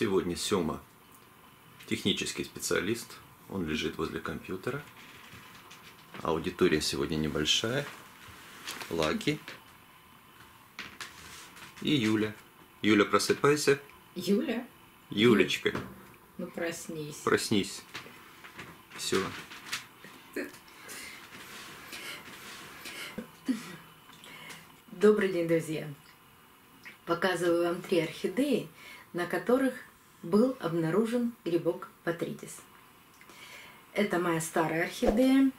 Сегодня Сёма технический специалист, он лежит возле компьютера. Аудитория сегодня небольшая. Лаки и Юля. Юля, просыпайся. Юля? Юлечка. Ну проснись. Проснись. Все. Добрый день, друзья. Показываю вам 3 орхидеи, на которых был обнаружен грибок Ботритис. Это моя старая орхидея.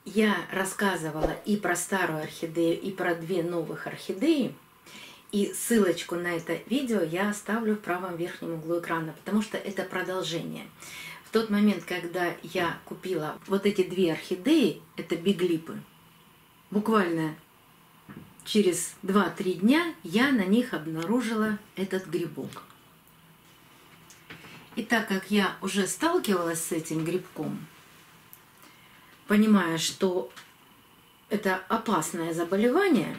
Я рассказывала и про старую орхидею, и про 2 новых орхидеи. И ссылочку на это видео я оставлю в правом верхнем углу экрана, потому что это продолжение. В тот момент, когда я купила вот эти 2 орхидеи, это биглипы, буквально через 2-3 дня я на них обнаружила этот грибок. И так как я уже сталкивалась с этим грибком, понимая, что это опасное заболевание,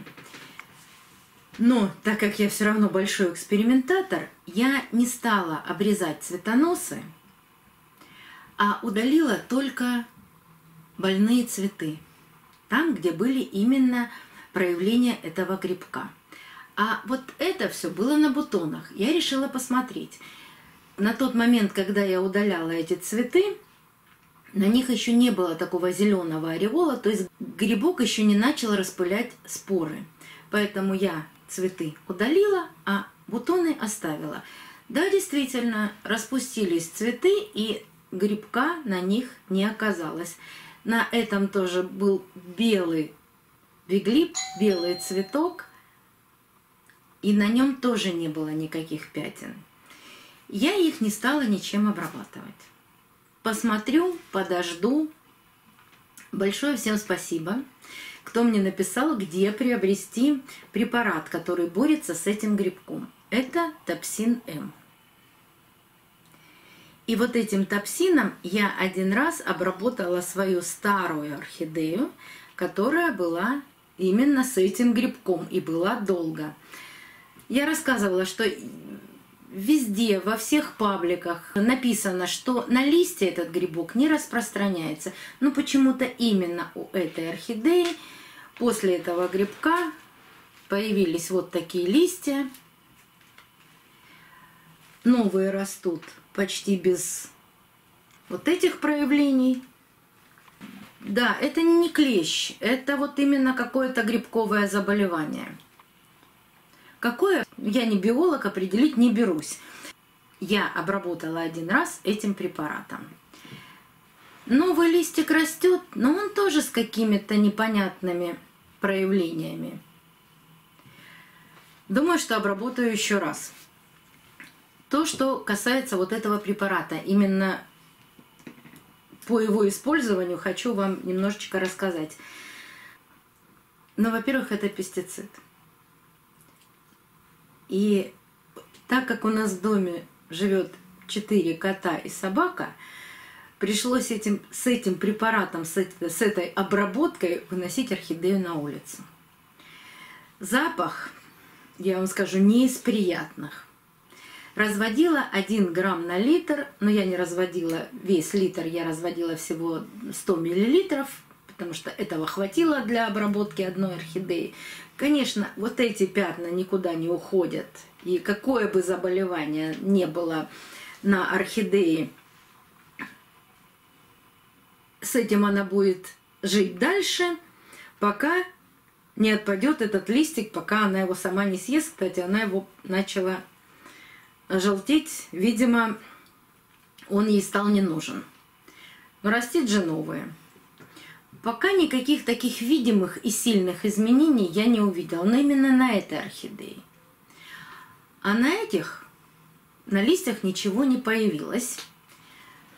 но так как я все равно большой экспериментатор, я не стала обрезать цветоносы, а удалила только больные цветы, там, где были именно проявления этого грибка. А вот это все было на бутонах. Я решила посмотреть. На тот момент, когда я удаляла эти цветы, на них еще не было такого зеленого ореола, то есть грибок еще не начал распылять споры. Поэтому я цветы удалила, а бутоны оставила. Да, действительно, распустились цветы, и грибка на них не оказалось. На этом тоже был белый биглип, белый цветок, и на нем тоже не было никаких пятен. Я их не стала ничем обрабатывать. Посмотрю, подожду. Большое всем спасибо, кто мне написал, где приобрести препарат, который борется с этим грибком. Это Топсин М. И вот этим топсином я один раз обработала свою старую орхидею, которая была именно с этим грибком и была долго. Я рассказывала, что везде, во всех пабликах написано, что на листья этот грибок не распространяется. Но почему-то именно у этой орхидеи после этого грибка появились вот такие листья. Новые растут почти без вот этих проявлений. Да, это не клещ, это вот именно какое-то грибковое заболевание. Какое, я не биолог, определить не берусь. Я обработала один раз этим препаратом. Новый листик растет, но он тоже с какими-то непонятными проявлениями. Думаю, что обработаю еще раз. То, что касается вот этого препарата, именно по его использованию хочу вам немножечко рассказать. Но, во-первых, это пестицид. И так как у нас в доме живет 4 кота и собака, пришлось с этим препаратом, с этой обработкой выносить орхидею на улицу. Запах, я вам скажу, не из приятных. Разводила 1 грамм на литр, но я не разводила весь литр, я разводила всего 100 миллилитров, потому что этого хватило для обработки одной орхидеи. Конечно, вот эти пятна никуда не уходят, и какое бы заболевание не было на орхидее, с этим она будет жить дальше, пока не отпадет этот листик, пока она его сама не съест. Кстати, она его начала желтеть, видимо, он ей стал не нужен. Но растит же новые. Пока никаких таких видимых и сильных изменений я не увидела, но именно на этой орхидее. А на этих, на листьях ничего не появилось.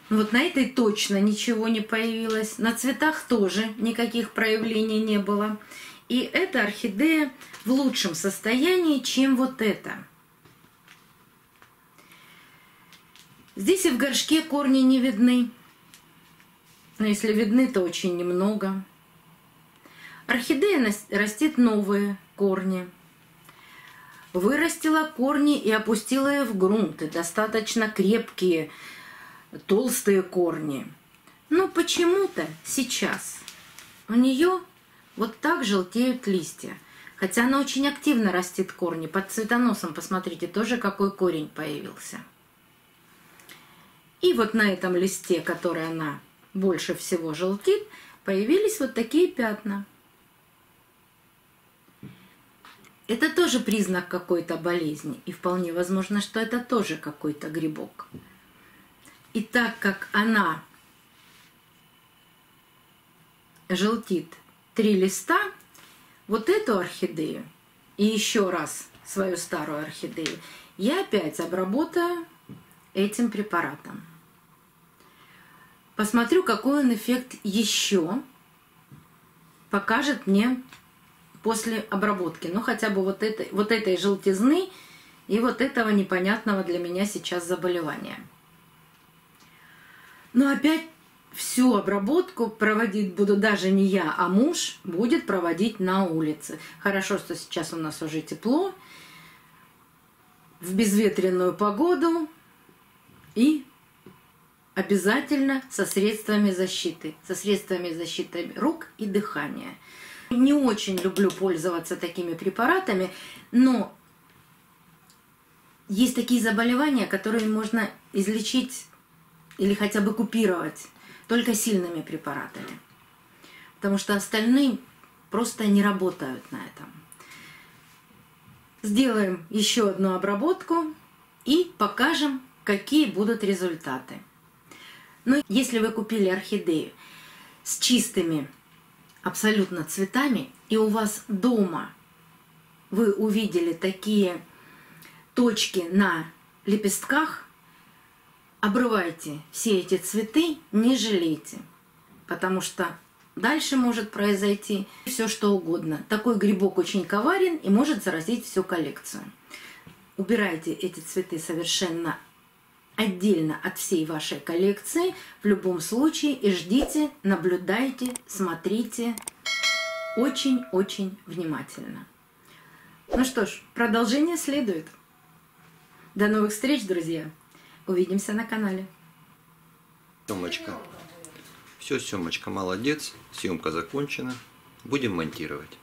Вот на этой точно ничего не появилось. На цветах тоже никаких проявлений не было. И эта орхидея в лучшем состоянии, чем вот эта. Здесь и в горшке корни не видны. Но если видны, то очень немного. Орхидея растит новые корни. вырастила корни и опустила их в грунт, и достаточно крепкие, толстые корни. Но почему-то сейчас у нее вот так желтеют листья. Хотя она очень активно растит корни. Под цветоносом, посмотрите, тоже какой корень появился. И вот на этом листе, который она больше всего желтит, появились вот такие пятна. Это тоже признак какой-то болезни. И вполне возможно, что это тоже какой-то грибок. И так как она желтит 3 листа, вот эту орхидею и еще раз свою старую орхидею я опять обработаю этим препаратом. Посмотрю, какой он эффект еще покажет мне после обработки. Ну, хотя бы вот этой желтизны и вот этого непонятного для меня сейчас заболевания. Но опять всю обработку проводить буду даже не я, а муж будет проводить на улице. Хорошо, что сейчас у нас уже тепло, в безветренную погоду и обязательно со средствами защиты рук и дыхания. Не очень люблю пользоваться такими препаратами, но есть такие заболевания, которые можно излечить или хотя бы купировать только сильными препаратами, потому что остальные просто не работают на этом. Сделаем еще одну обработку и покажем, какие будут результаты. Но если вы купили орхидею с чистыми абсолютно цветами, и у вас дома вы увидели такие точки на лепестках, обрывайте все эти цветы, не жалейте, потому что дальше может произойти все что угодно. Такой грибок очень коварен и может заразить всю коллекцию. Убирайте эти цветы совершенно отдельно от всей вашей коллекции в любом случае и ждите, наблюдайте, смотрите очень-очень внимательно. Ну что ж, продолжение следует. До новых встреч, друзья! Увидимся на канале. Семочка. Все, Семочка, молодец. Съемка закончена. Будем монтировать.